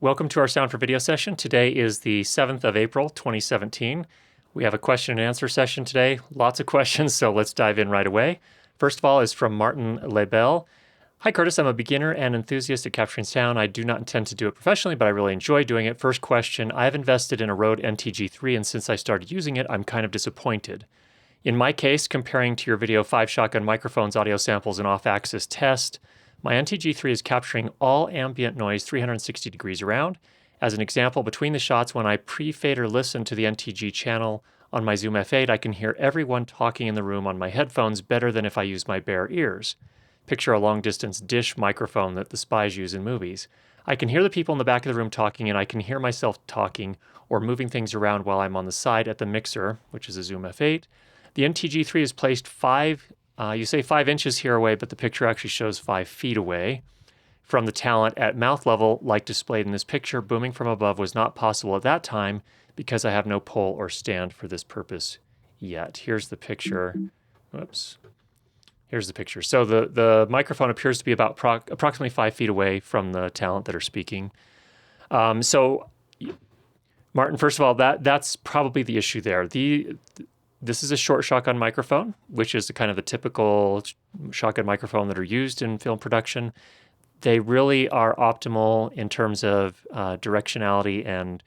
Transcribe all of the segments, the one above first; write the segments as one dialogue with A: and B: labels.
A: Welcome to our Sound for Video session. Today is the 7th of April, 2017. We have a question and answer session today. Lots of questions, so let's dive in right away. First of all is from Martin Lebel. Hi Curtis, I'm a beginner and enthusiast at capturing sound. I do not intend to do it professionally, but I really enjoy doing it. First question, I have invested in a Rode NTG3 and since I started using it, I'm kind of disappointed. In my case, comparing to your video 5 shotgun microphones, audio samples, and off-axis test, my NTG3 is capturing all ambient noise 360 degrees around. As an example, between the shots, when I pre-fade or listen to the NTG channel on my Zoom F8, I can hear everyone talking in the room on my headphones better than if I use my bare ears. Picture a long-distance dish microphone that the spies use in movies. I can hear the people in the back of the room talking, and I can hear myself talking or moving things around while I'm on the side at the mixer, which is a Zoom F8. The NTG3 is placed 5 inches here away, but the picture actually shows 5 feet away from the talent at mouth level, like displayed in this picture. Booming from above was not possible at that time because I have no pole or stand for this purpose yet. Here's the picture. Whoops. Here's the picture. So the microphone appears to be about approximately 5 feet away from the talent that are speaking. So, Martin, first of all, that's probably the issue there. This is a short shotgun microphone, which is kind of the typical shotgun microphone that are used in film production. They really are optimal in terms of directionality and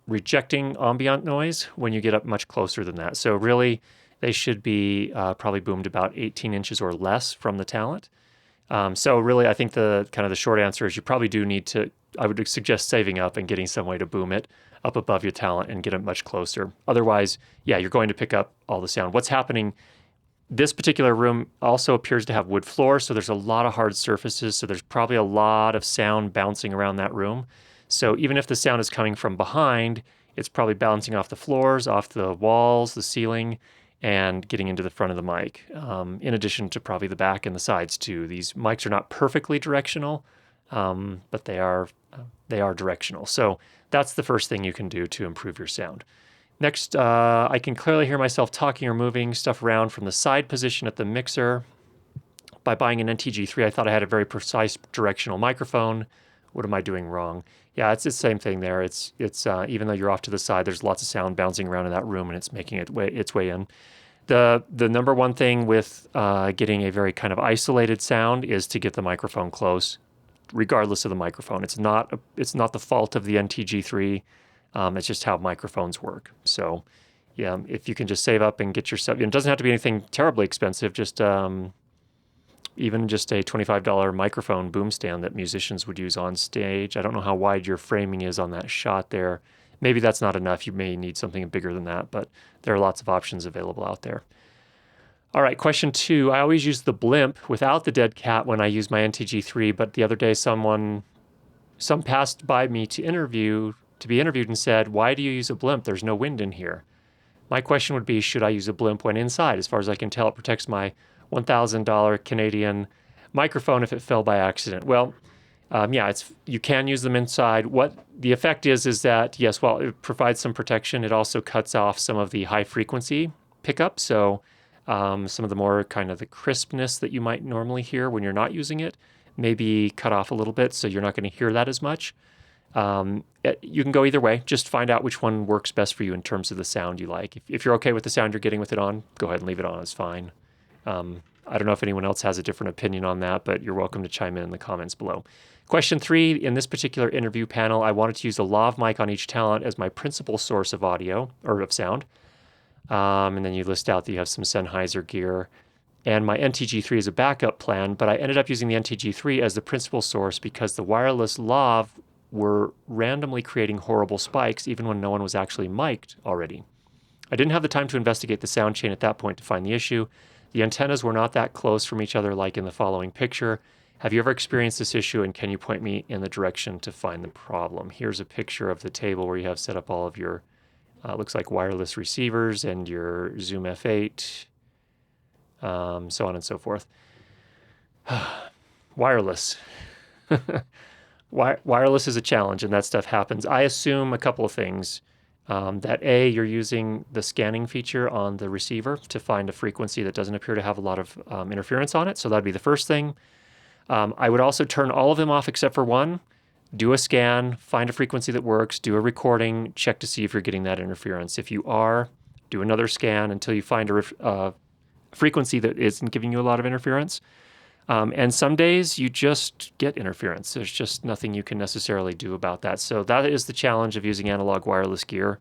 A: rejecting ambient noise when you get up much closer than that. So really, they should be probably boomed about 18 inches or less from the talent. So really, I think the short answer is you probably do need to, I would suggest saving up and getting some way to boom it up above your talent and get it much closer. Otherwise, yeah, you're going to pick up all the sound. What's happening, this particular room also appears to have wood floor, so there's a lot of hard surfaces, so there's probably a lot of sound bouncing around that room. So even if the sound is coming from behind, it's probably bouncing off the floors, off the walls, the ceiling, and getting into the front of the mic, in addition to probably the back and the sides too. These mics are not perfectly directional, but they are directional. So that's the first thing you can do to improve your sound. Next, I can clearly hear myself talking or moving stuff around from the side position at the mixer. By buying an NTG3, I thought I had a very precise directional microphone. What am I doing wrong? Yeah, it's the same thing there. It's even though you're off to the side, there's lots of sound bouncing around in that room, and it's making its way in. The number one thing with getting a very kind of isolated sound is to get the microphone close, regardless of the microphone. It's not the fault of the NTG3. It's just how microphones work. So, yeah, if you can just save up and get yourself, it doesn't have to be anything terribly expensive. Just even just a $25 microphone boom stand that musicians would use on stage. I don't know how wide your framing is on that shot there. Maybe that's not enough. You may need something bigger than that, but there are lots of options available out there. All right, question 2. I always use the blimp without the dead cat when I use my NTG3, but the other day some passed by me to be interviewed and said, "Why do you use a blimp? There's no wind in here." My question would be, should I use a blimp when inside? As far as I can tell, it protects my $1,000 Canadian microphone if it fell by accident. Well, yeah, you can use them inside. What the effect is that, yes, while it provides some protection, it also cuts off some of the high frequency pickup. So some of the more kind of the crispness that you might normally hear when you're not using it may be cut off a little bit, so you're not going to hear that as much. You can go either way. Just find out which one works best for you in terms of the sound you like. If you're okay with the sound you're getting with it on, go ahead and leave it on. It's fine. I don't know if anyone else has a different opinion on that, but you're welcome to chime in the comments below. Question 3, in this particular interview panel, I wanted to use a lav mic on each talent as my principal source of audio, or of sound. And then you list out that you have some Sennheiser gear. And my NTG3 is a backup plan, but I ended up using the NTG3 as the principal source because the wireless lav were randomly creating horrible spikes even when no one was actually mic'd already. I didn't have the time to investigate the sound chain at that point to find the issue. The antennas were not that close from each other like in the following picture. Have you ever experienced this issue, and can you point me in the direction to find the problem? Here's a picture of the table where you have set up all of your, looks like wireless receivers and your Zoom F8, so on and so forth. Wireless. Wireless is a challenge, and that stuff happens. I assume a couple of things. That A, you're using the scanning feature on the receiver to find a frequency that doesn't appear to have a lot of interference on it, so that'd be the first thing. I would also turn all of them off except for one. Do a scan, find a frequency that works, do a recording, check to see if you're getting that interference. If you are, do another scan until you find a frequency that isn't giving you a lot of interference. And some days you just get interference. There's just nothing you can necessarily do about that. So that is the challenge of using analog wireless gear.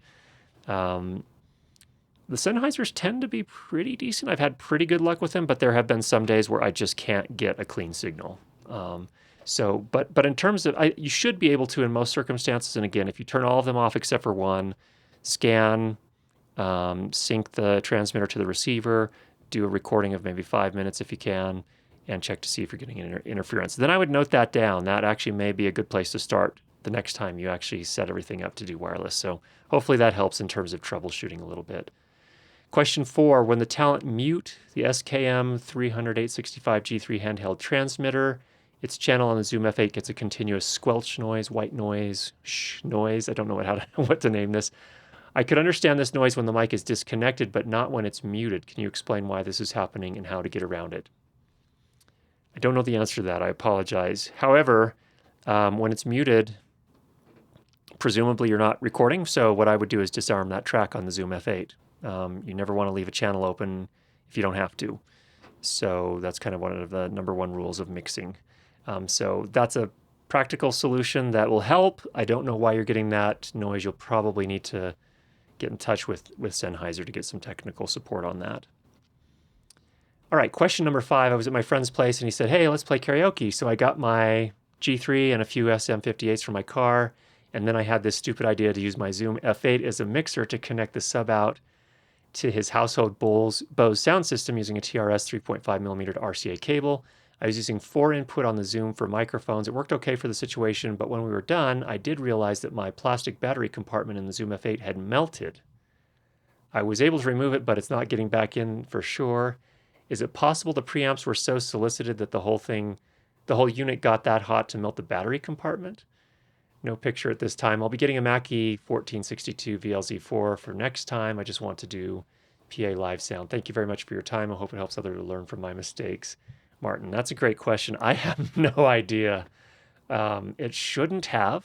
A: The Sennheisers tend to be pretty decent. I've had pretty good luck with them, but there have been some days where I just can't get a clean signal. But in terms of, you should be able to in most circumstances. And again, if you turn all of them off except for one, scan, sync the transmitter to the receiver, do a recording of maybe 5 minutes if you can, and check to see if you're getting interference. Then I would note that down. That actually may be a good place to start the next time you actually set everything up to do wireless. So hopefully that helps in terms of troubleshooting a little bit. Question 4, when the talent mute the SKM 300-865G3 handheld transmitter, its channel on the Zoom F8 gets a continuous squelch noise, white noise, noise. I don't know what to name this. I could understand this noise when the mic is disconnected, but not when it's muted. Can you explain why this is happening and how to get around it? I don't know the answer to that. I apologize. However, when it's muted, presumably you're not recording. So what I would do is disarm that track on the Zoom F8. You never want to leave a channel open if you don't have to. So that's kind of one of the number one rules of mixing. So that's a practical solution that will help. I don't know why you're getting that noise. You'll probably need to get in touch with Sennheiser to get some technical support on that. All right, question number 5. I was at my friend's place and he said, hey, let's play karaoke. So I got my G3 and a few SM58s from my car. And then I had this stupid idea to use my Zoom F8 as a mixer to connect the sub out to his household Bose sound system using a TRS 3.5mm RCA cable. I was using 4 input on the Zoom for microphones. It worked okay for the situation, but when we were done, I did realize that my plastic battery compartment in the Zoom F8 had melted. I was able to remove it, but it's not getting back in for sure. Is it possible the preamps were so solicited that the whole unit got that hot to melt the battery compartment? No picture at this time. I'll be getting a Mackie 1462 VLZ4 for next time. I just want to do PA live sound. Thank you very much for your time. I hope it helps others to learn from my mistakes. Martin, that's a great question. I have no idea. It shouldn't have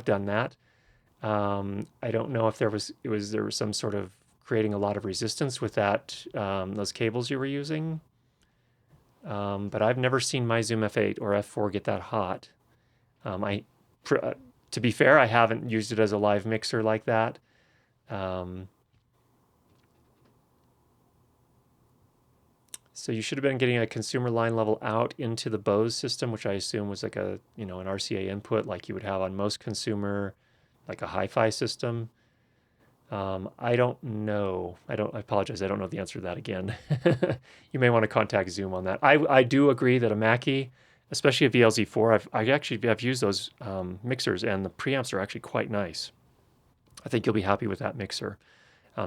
A: done that. I don't know if there was some sort of creating a lot of resistance with that, those cables you were using. But I've never seen my Zoom F8 or F4 get that hot. To be fair, I haven't used it as a live mixer like that. So you should have been getting a consumer line level out into the Bose system, which I assume was like an RCA input like you would have on most consumer, like a hi-fi system. I don't know. I apologize. I don't know the answer to that again. You may want to contact Zoom on that. I do agree that a Mackie, especially a VLZ4, I've used those mixers, and the preamps are actually quite nice. I think you'll be happy with that mixer.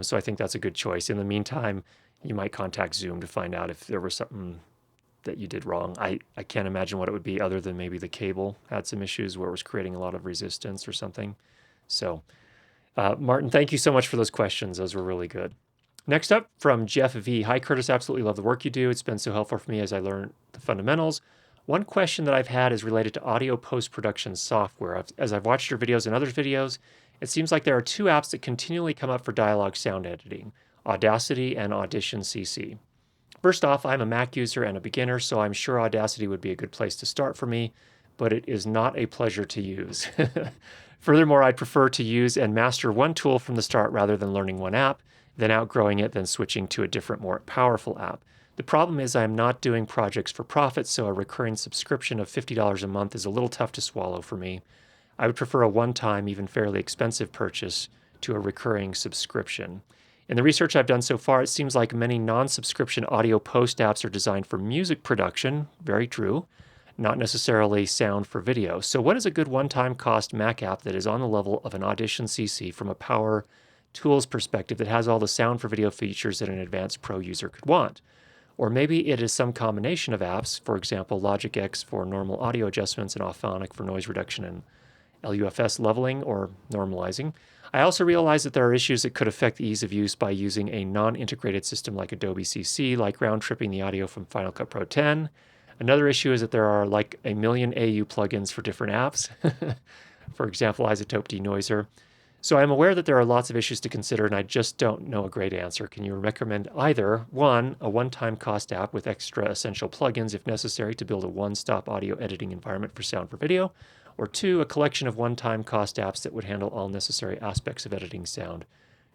A: So I think that's a good choice. In the meantime, you might contact Zoom to find out if there was something that you did wrong. I can't imagine what it would be other than maybe the cable had some issues where it was creating a lot of resistance or something. So, Martin, thank you so much for those questions. Those were really good. Next up from Jeff V. Hi, Curtis. Absolutely love the work you do. It's been so helpful for me as I learn the fundamentals. One question that I've had is related to audio post-production software. As I've watched your videos and others' videos, it seems like there are 2 apps that continually come up for dialogue sound editing, Audacity and Audition CC. First off, I'm a Mac user and a beginner, so I'm sure Audacity would be a good place to start for me, but it is not a pleasure to use. Furthermore, I'd prefer to use and master one tool from the start rather than learning one app, then outgrowing it, then switching to a different, more powerful app. The problem is I'm not doing projects for profit, so a recurring subscription of $50 a month is a little tough to swallow for me. I would prefer a one-time, even fairly expensive purchase to a recurring subscription. In the research I've done so far, it seems like many non-subscription audio post apps are designed for music production, very true, not necessarily sound for video. So what is a good one-time cost Mac app that is on the level of an Audition CC from a power tools perspective that has all the sound for video features that an advanced pro user could want? Or maybe it is some combination of apps, for example, Logic X for normal audio adjustments and Auphonic for noise reduction and LUFS leveling or normalizing. I also realize that there are issues that could affect the ease of use by using a non-integrated system like Adobe CC, like round-tripping the audio from Final Cut Pro 10. Another issue is that there are like a million AU plugins for different apps. For example, Isotope Denoiser. So I'm aware that there are lots of issues to consider, and I just don't know a great answer. Can you recommend either, one, a one-time cost app with extra essential plugins if necessary to build a one-stop audio editing environment for sound for video, or two, a collection of one-time cost apps that would handle all necessary aspects of editing sound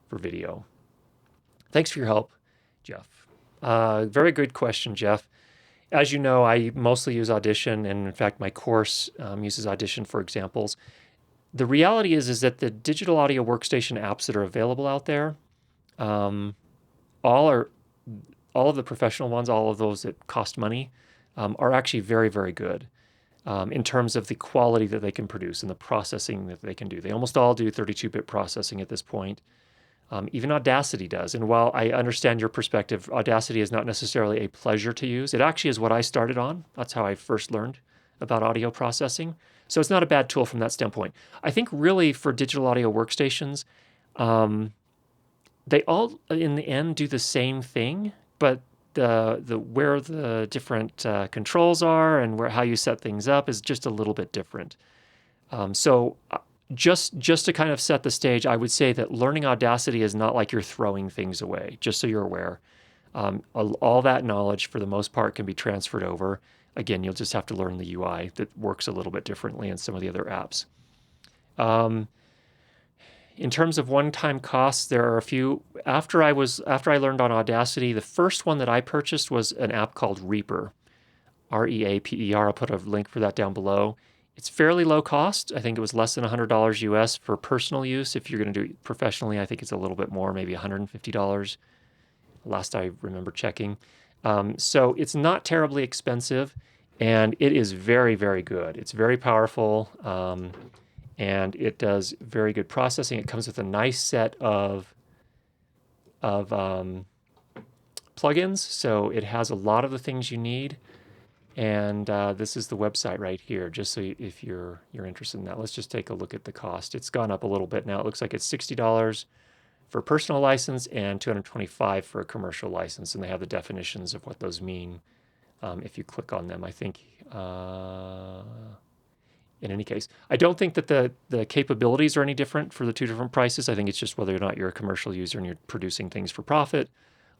A: for video? Thanks for your help, Jeff. Very good question, Jeff. As you know, I mostly use Audition, and in fact, my course uses Audition for examples. The reality is that the digital audio workstation apps that are available out there, all of the professional ones, all of those that cost money, are actually very, very good in terms of the quality that they can produce and the processing that they can do. They almost all do 32-bit processing at this point. Even Audacity does. And while I understand your perspective, Audacity is not necessarily a pleasure to use. It actually is what I started on. That's how I first learned about audio processing. So it's not a bad tool from that standpoint. I think really for digital audio workstations, they all in the end do the same thing, but the where the different controls are and how you set things up is just a little bit different. Just to kind of set the stage, I would say that learning Audacity is not like you're throwing things away, just so you're aware. All that knowledge, for the most part, can be transferred over. Again, you'll just have to learn the UI that works a little bit differently in some of the other apps. In terms of one-time costs, there are a few. After I learned on Audacity, the first one that I purchased was an app called Reaper, R-E-A-P-E-R. I'll put a link for that down below. It's fairly low cost. I think it was less than $100 US for personal use. If you're going to do it professionally, I think it's a little bit more, maybe $150, last I remember checking. So it's not terribly expensive, and it is very, very good. It's very powerful, and it does very good processing. It comes with a nice set of plugins, so it has a lot of the things you need. And this is the website right here, just so if you're interested in that. Let's just take a look at the cost. It's gone up a little bit now. It looks like it's $60 for a personal license and $225 for a commercial license, and they have the definitions of what those mean if you click on them. I think, in any case, I don't think that the capabilities are any different for the two different prices. I think it's just whether or not you're a commercial user and you're producing things for profit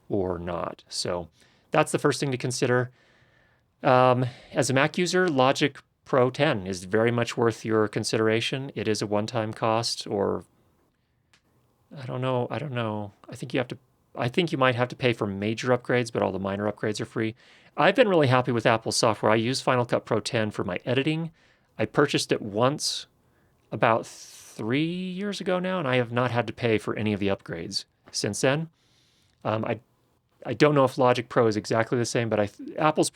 A: or not. So that's the first thing to consider. As a Mac user, Logic Pro 10 is very much worth your consideration. It is a one-time cost, or I don't know. I think you might have to pay for major upgrades, but all the minor upgrades are free. I've been really happy with Apple's software. I use Final Cut Pro 10 for my editing. I purchased it once about 3 years ago now, and I have not had to pay for any of the upgrades since then. I don't know if Logic Pro is exactly the same, but Apple's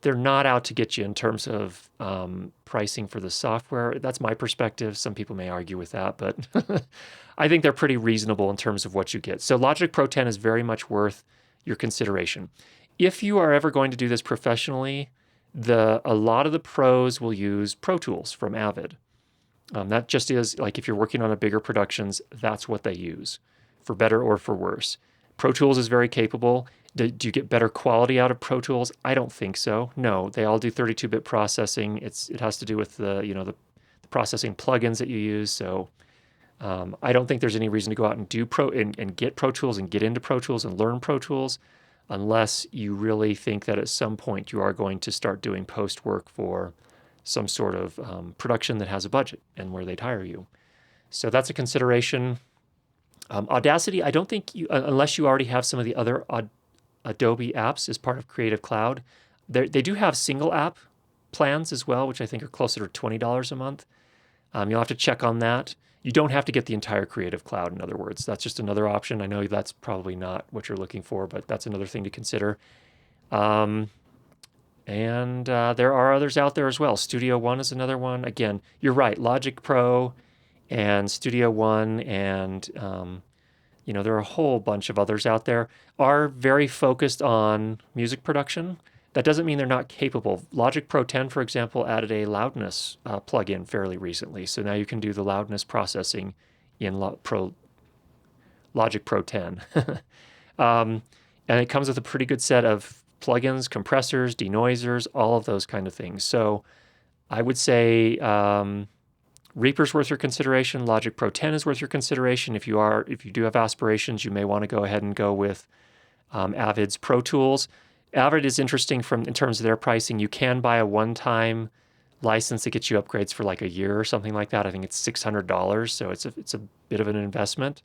A: they're not out to get you in terms of pricing for the software. That's my perspective. Some people may argue with that, but I think they're pretty reasonable in terms of what you get. So Logic Pro 10 is very much worth your consideration. If you are ever going to do this professionally, a lot of the pros will use Pro Tools from Avid. That just is, like, if you're working on a bigger productions, that's what they use, for better or for worse. Pro Tools is very capable. Do you get better quality out of Pro Tools? I don't think so. No, they all do 32-bit processing. It has to do with the processing plugins that you use. So I don't think there's any reason to go out and do and get Pro Tools and get into Pro Tools and learn Pro Tools, unless you really think that at some point you are going to start doing post work for some sort of production that has a budget and where they'd hire you. So that's a consideration. Audacity, I don't think unless you already have some of the other Adobe apps as part of Creative Cloud, they do have single app plans as well, which I think are closer to $20 a month. You'll have to check on that. You don't have to get the entire Creative Cloud, in other words. That's just another option. I know that's probably not what you're looking for, but that's another thing to consider. And there are others out there as well. Studio One is another one. Again, you're right. Logic Pro and Studio One and there are a whole bunch of others out there, are very focused on music production. That doesn't mean they're not capable. Logic Pro 10, for example, added a loudness plugin fairly recently. So now you can do the loudness processing in Logic Pro 10. And it comes with a pretty good set of plugins, compressors, denoisers, all of those kind of things. So I would say Reaper's worth your consideration. Logic Pro 10 is worth your consideration. If you do have aspirations, you may want to go ahead and go with Avid's Pro Tools. Avid is interesting in terms of their pricing. You can buy a one-time license that gets you upgrades for like a year or something like that. I think it's $600, so it's a bit of an investment.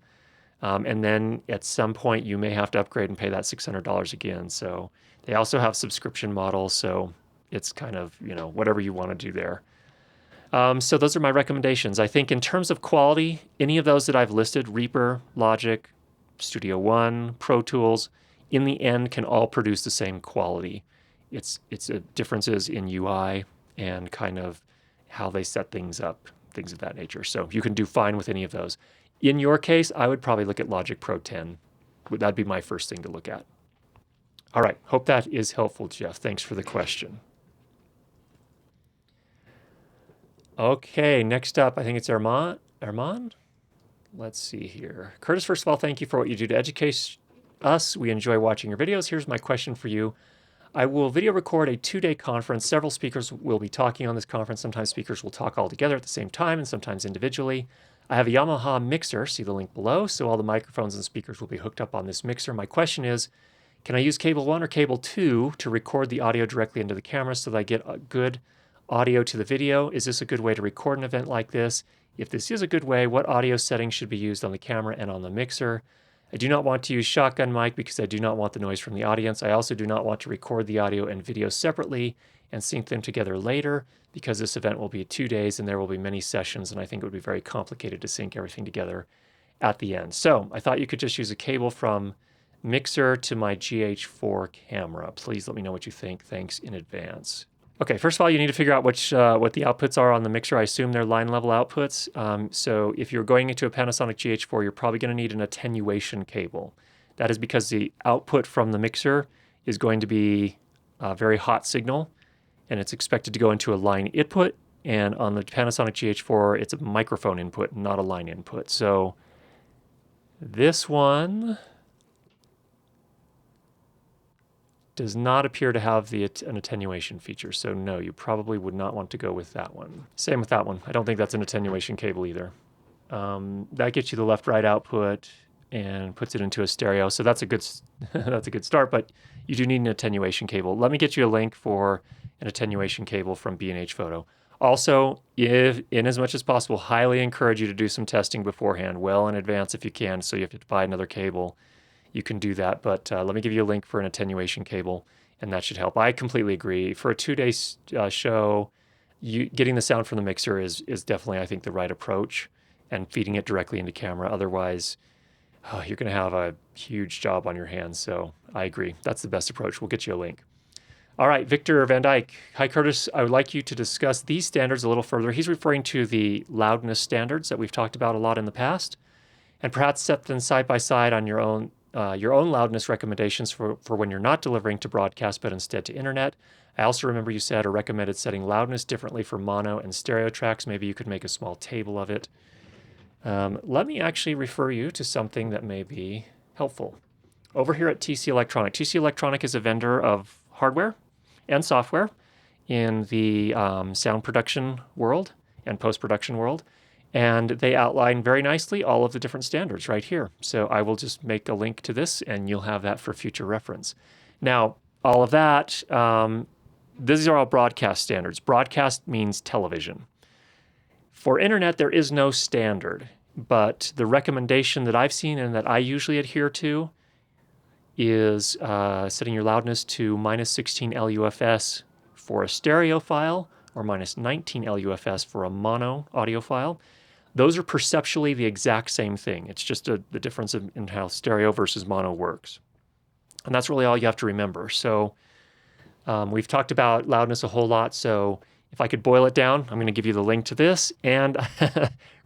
A: And then at some point you may have to upgrade and pay that $600 again. So they also have subscription models, so it's kind of, whatever you want to do there. So those are my recommendations. I think in terms of quality, any of those that I've listed, Reaper, Logic, Studio One, Pro Tools, in the end can all produce the same quality. It's differences in UI and kind of how they set things up, things of that nature. So you can do fine with any of those. In your case, I would probably look at Logic Pro 10. That'd be my first thing to look at. All right, hope that is helpful, Jeff. Thanks for the question. Okay, next up, I think it's Armand? Let's see here. Curtis, first of all, thank you for what you do to educate us. We enjoy watching your videos. Here's my question for you. I will video record a 2-day conference. Several speakers will be talking on this conference. Sometimes speakers will talk all together at the same time and sometimes individually. I have a Yamaha mixer, see the link below, so all the microphones and speakers will be hooked up on this mixer. My question is, can I use cable 1 or cable 2 to record the audio directly into the camera so that I get a good audio to the video? Is this a good way to record an event like this? If this is a good way, what audio settings should be used on the camera and on the mixer? I do not want to use shotgun mic because I do not want the noise from the audience. I also do not want to record the audio and video separately and sync them together later because this event will be 2 days and there will be many sessions, and I think it would be very complicated to sync everything together at the end. So I thought you could just use a cable from mixer to my GH4 camera. Please let me know what you think. Thanks in advance. Okay, first of all, you need to figure out what the outputs are on the mixer. I assume they're line level outputs. So if you're going into a Panasonic GH4, you're probably going to need an attenuation cable. That is because the output from the mixer is going to be a very hot signal, and it's expected to go into a line input. And on the Panasonic GH4, it's a microphone input, not a line input. So this one does not appear to have an attenuation feature. So no, you probably would not want to go with that one. Same with that one. I don't think that's an attenuation cable either. That gets you the left-right output and puts it into a stereo. So that's a good that's a good start, but you do need an attenuation cable. Let me get you a link for an attenuation cable from B&H Photo. Also, if in as much as possible, highly encourage you to do some testing beforehand, well in advance if you can, so you have to buy another cable. You can do that, but let me give you a link for an attenuation cable, and that should help. I completely agree. For a 2-day show, getting the sound from the mixer is definitely, I think, the right approach, and feeding it directly into camera. Otherwise, you're going to have a huge job on your hands, so I agree. That's the best approach. We'll get you a link. All right, Victor Van Dyke. Hi, Curtis. I would like you to discuss these standards a little further. He's referring to the loudness standards that we've talked about a lot in the past, and perhaps set them side by side on your own loudness recommendations for when you're not delivering to broadcast, but instead to internet. I also remember you said or recommended setting loudness differently for mono and stereo tracks. Maybe you could make a small table of it. Let me actually refer you to something that may be helpful. Over here at TC Electronic. TC Electronic is a vendor of hardware and software in the sound production world and post-production world. And they outline very nicely all of the different standards right here. So I will just make a link to this and you'll have that for future reference. Now, all of that, these are all broadcast standards. Broadcast means television. For internet, there is no standard, but the recommendation that I've seen and that I usually adhere to is setting your loudness to -16 LUFS for a stereo file or -19 LUFS for a mono audio file. Those are perceptually the exact same thing. It's just the difference in how stereo versus mono works. And that's really all you have to remember. So we've talked about loudness a whole lot. So if I could boil it down, I'm going to give you the link to this. And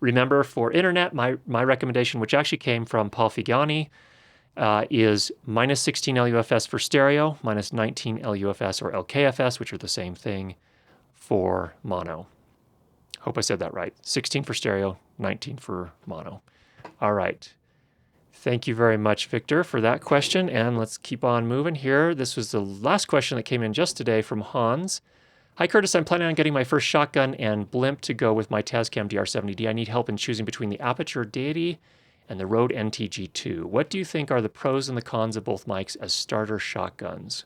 A: remember, for internet, my recommendation, which actually came from Paul Figiani, is -16 LUFS for stereo, -19 LUFS or LKFS, which are the same thing, for mono. Hope I said that right. 16 for stereo, 19 for mono. All right. Thank you very much, Victor, for that question. And let's keep on moving here. This was the last question that came in just today from Hans. Hi, Curtis. I'm planning on getting my first shotgun and blimp to go with my Tascam DR70D. I need help in choosing between the Aperture Deity and the Rode NTG2. What do you think are the pros and the cons of both mics as starter shotguns?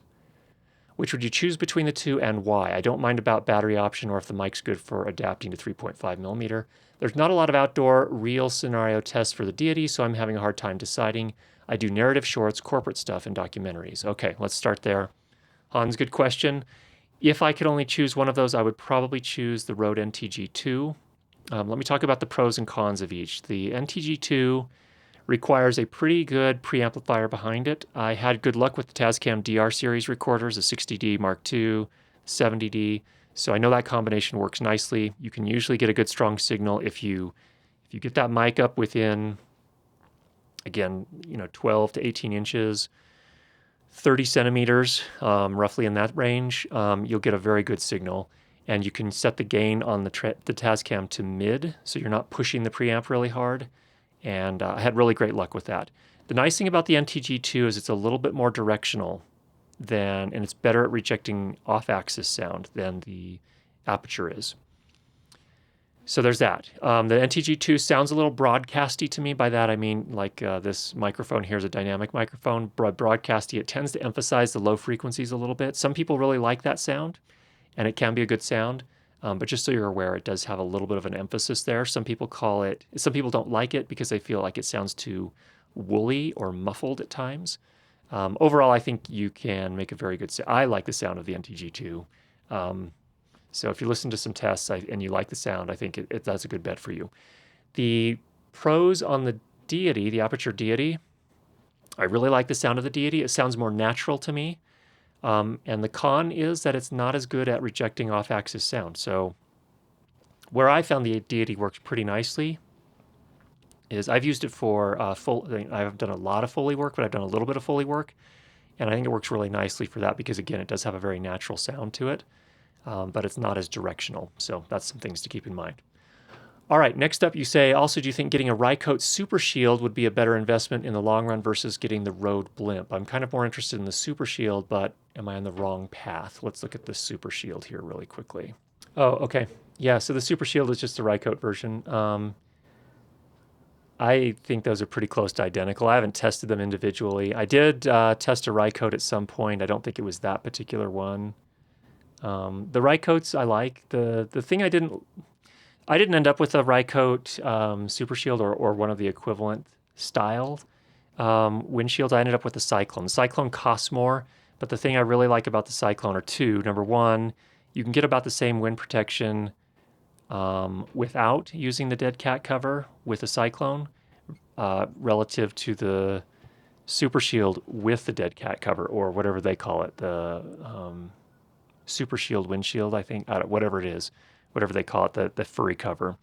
A: Which would you choose between the two and why? I don't mind about battery option or if the mic's good for adapting to 3.5 millimeter. There's not a lot of outdoor real scenario tests for the Deity, so I'm having a hard time deciding. I do narrative shorts, corporate stuff, and documentaries. Okay, let's start there. Hans, good question. If I could only choose one of those, I would probably choose the Rode NTG2. Let me talk about the pros and cons of each. The NTG2 requires a pretty good preamplifier behind it. I had good luck with the Tascam DR series recorders, the 60D Mark II, 70D, so I know that combination works nicely. You can usually get a good strong signal if you get that mic up within, again, 12 to 18 inches, 30 centimeters, roughly in that range, you'll get a very good signal. And you can set the gain on the Tascam to mid, so you're not pushing the preamp really hard. And I had really great luck with that. The nice thing about the NTG2 is it's a little bit more directional and it's better at rejecting off-axis sound than the Aperture is. So there's that. The NTG2 sounds a little broadcasty to me. By that I mean like this microphone here is a dynamic microphone. Broadcasty, it tends to emphasize the low frequencies a little bit. Some people really like that sound, and it can be a good sound. But just so you're aware, it does have a little bit of an emphasis there. Some people don't like it because they feel like it sounds too woolly or muffled at times. Overall, I think you can make a very good sound. I like the sound of the NTG2. So if you listen to some tests and you like the sound, I think that's a good bet for you. The pros on the Deity, the Aperture Deity, I really like the sound of the Deity. It sounds more natural to me. And the con is that it's not as good at rejecting off-axis sound. So where I found the Deity works pretty nicely is I've used it for I've done a lot of Foley work, but I've done a little bit of Foley work. And I think it works really nicely for that because, again, it does have a very natural sound to it, but it's not as directional. So that's some things to keep in mind. All right, next up you say, also, do you think getting a Rycote Super Shield would be a better investment in the long run versus getting the Rode Blimp? I'm kind of more interested in the Super Shield, but am I on the wrong path? Let's look at the Super Shield here really quickly. Oh, okay. Yeah, so the Super Shield is just the Rycote version. I think those are pretty close to identical. I haven't tested them individually. I did test a Rycote at some point. I don't think it was that particular one. The Rycotes I like. The thing I didn't end up with a Rycote Super Shield or one of the equivalent style windshields. I ended up with the Cyclone. The Cyclone costs more, but the thing I really like about the Cyclone are two. Number one, you can get about the same wind protection without using the dead cat cover with the Cyclone relative to the Super Shield with the dead cat cover, or whatever they call it, the Super Shield windshield, I think, whatever it is. Whatever they call it, the furry cover.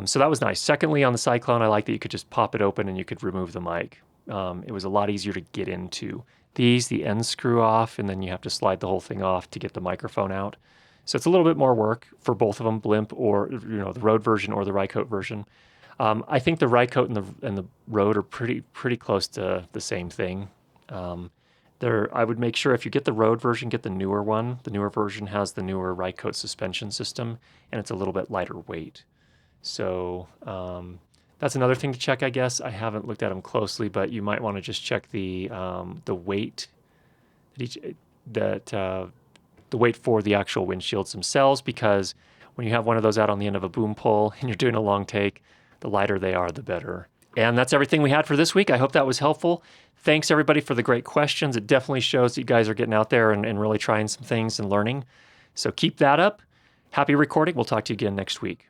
A: So that was nice. Secondly, on the Cyclone, I like that you could just pop it open and you could remove the mic. It was a lot easier to get into. The ends screw off, and then you have to slide the whole thing off to get the microphone out. So it's a little bit more work for both of them, Blimp or the Rode version or the Rycote version. I think the Rycote and the Rode are pretty close to the same thing. I would make sure if you get the Rode version, get the newer one. The newer version has the newer Rycote suspension system, and it's a little bit lighter weight. So that's another thing to check, I guess. I haven't looked at them closely, but you might want to just check the weight the weight for the actual windshields themselves, because when you have one of those out on the end of a boom pole and you're doing a long take, the lighter they are, the better. And that's everything we had for this week. I hope that was helpful. Thanks, everybody, for the great questions. It definitely shows that you guys are getting out there and really trying some things and learning. So keep that up. Happy recording. We'll talk to you again next week.